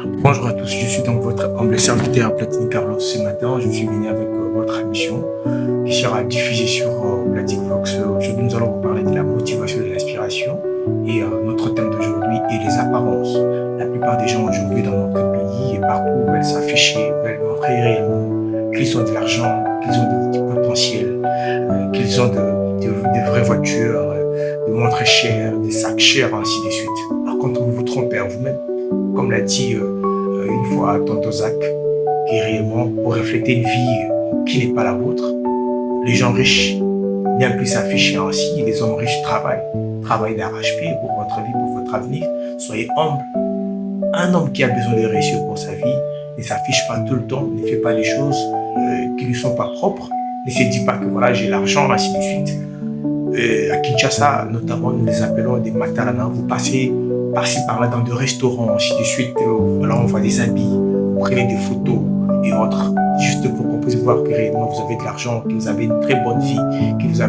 Bonjour à tous, je suis donc votre humble serviteur Platini Carlos. Ce matin, je suis venu avec votre émission qui sera diffusée sur Platini Vox. Aujourd'hui, nous allons vous parler de la motivation et de l'inspiration. Et notre thème d'aujourd'hui est les apparences. La plupart des gens aujourd'hui dans notre pays et partout veulent s'afficher, veulent montrer réellement qu'ils ont de l'argent, qu'ils ont du potentiel, qu'ils ont de vraies voitures, de montres chères, des sacs chers, ainsi de suite. Par contre, vous vous trompez à vous-même. Comme l'a dit une fois Tonton Zach, qui est réellement pour refléter une vie qui n'est pas la vôtre. Les gens riches n'aiment plus s'afficher ainsi. Les hommes riches travaillent d'arrache-pied pour votre vie, pour votre avenir. Soyez humble. Un homme qui a besoin de réussir pour sa vie ne s'affiche pas tout le temps, ne fait pas les choses qui ne lui sont pas propres. Ne se dit pas que voilà, j'ai l'argent, ainsi de suite. À Kinshasa, notamment, nous les appelons des matalana. Vous passez par-ci par-là dans des restaurants, ainsi de suite. Voilà, on voit des habits, vous prenez des photos et autres, juste pour qu'on puisse voir que réellement vous avez de l'argent, que vous avez une très bonne vie, que vous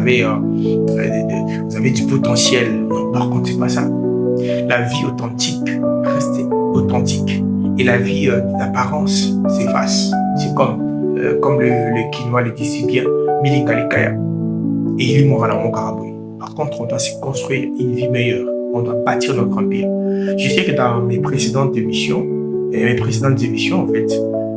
avez du potentiel. Non, par contre, c'est pas ça. La vie authentique, restez authentique. Et la vie d'apparence s'efface. C'est comme le Quinois le dit si bien, Milingalikaya. Et il mourra dans mon carabouille. Par contre, on doit se construire une vie meilleure. On doit bâtir notre empire. Je sais que dans mes précédentes émissions, en fait,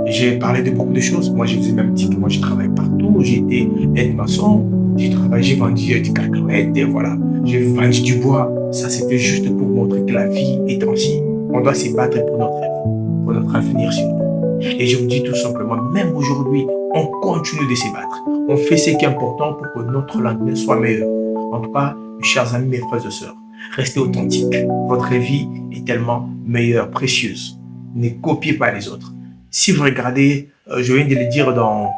j'ai parlé de beaucoup de choses. Moi, je vous ai même dit que moi, je travaille partout. J'ai été aide-maçon, j'ai vendu du cacahuètes, et voilà. J'ai vendu du bois. Ça, c'était juste pour montrer que la vie est ainsi. On doit se battre pour notre avenir surtout. Et je vous dis tout simplement, même aujourd'hui, on continue de se battre. On fait ce qui est important pour que notre lendemain soit meilleur. En tout cas, mes chers amis, mes frères et sœurs, restez authentiques. Votre vie est tellement meilleure, précieuse. Ne copiez pas les autres. Si vous regardez, je viens de le dire dans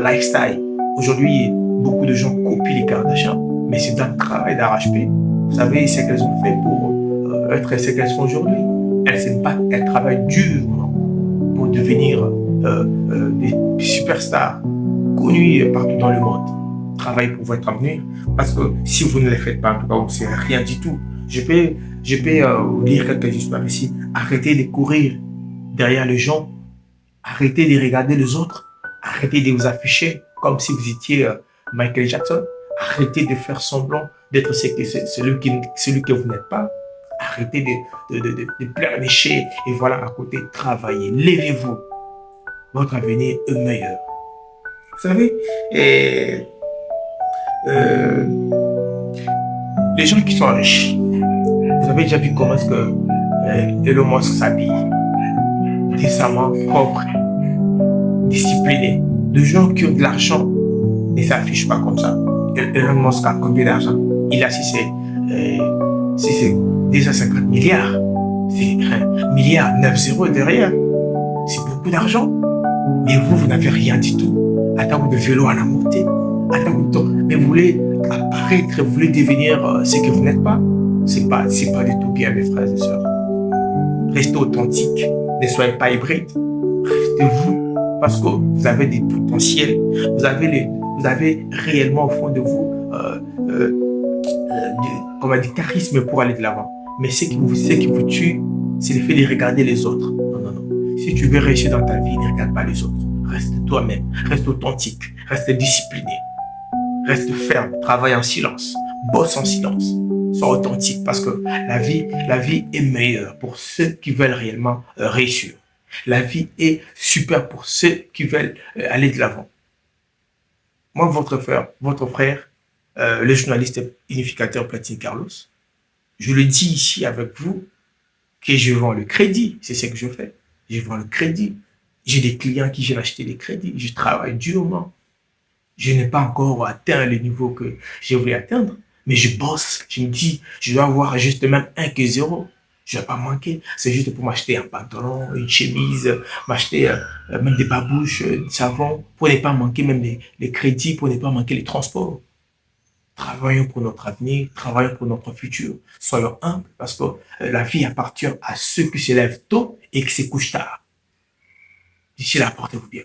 Lifestyle, aujourd'hui, beaucoup de gens copient les Kardashians, mais c'est un travail d'arrache-pied. Vous savez ce qu'elles ont fait pour être ce qu'elles sont aujourd'hui. Elles travaillent durement pour devenir des superstars connus partout dans le monde. Travaillez pour votre avenir, parce que si vous ne les faites pas, en tout cas, vous ne serez rien du tout. Je peux vous lire quelques histoires ici. Arrêtez de courir derrière les gens. Arrêtez de regarder les autres. Arrêtez de vous afficher comme si vous étiez Michael Jackson. Arrêtez de faire semblant d'être celui que vous n'êtes pas. Arrêtez de pleurnicher et voilà à côté, travaillez, levez-vous. Votre avenir est meilleur. Vous savez, les gens qui sont riches, vous avez déjà vu comment est-ce que Elon Musk s'habille? Décemment, propre, discipliné. Les gens qui ont de l'argent ne s'affichent pas comme ça. Elon Musk a combien d'argent? Il a si c'est 250 milliards. C'est 1 milliard 9 zéros derrière. C'est beaucoup d'argent. Mais vous n'avez rien du tout. Attends, de vélo à la montée. Attends, mais vous voulez apparaître, vous voulez devenir ce que vous n'êtes pas. C'est pas du tout bien, mes frères et sœurs. Restez authentique. Ne soyez pas hybride. Restez vous. Parce que vous avez des potentiels. Vous avez réellement au fond de vous du charisme pour aller de l'avant. Mais ce qui vous tue, c'est le fait de regarder les autres. Non. Si tu veux réussir dans ta vie, ne regarde pas les autres. Reste toi-même. Reste authentique. Reste discipliné. Reste ferme. Travaille en silence. Bosse en silence. Sois authentique parce que la vie est meilleure pour ceux qui veulent réellement réussir. La vie est super pour ceux qui veulent aller de l'avant. Moi, votre frère, le journaliste unificateur Platini Carlos, je le dis ici avec vous que je vends le crédit. C'est ce que je fais. Je vends le crédit. J'ai des clients qui viennent acheter des crédits. Je travaille durement. Je n'ai pas encore atteint le niveau que je voulais atteindre, mais je bosse. Je me dis, je dois avoir juste même 1 que 0. Je ne vais pas manquer. C'est juste pour m'acheter un pantalon, une chemise, m'acheter même des babouches, du savon, pour ne pas manquer même les crédits, pour ne pas manquer les transports. Travaillons pour notre avenir, travaillons pour notre futur. Soyons humbles parce que la vie appartient à ceux qui se lèvent tôt et qui se couchent tard. D'ici là, portez-vous bien.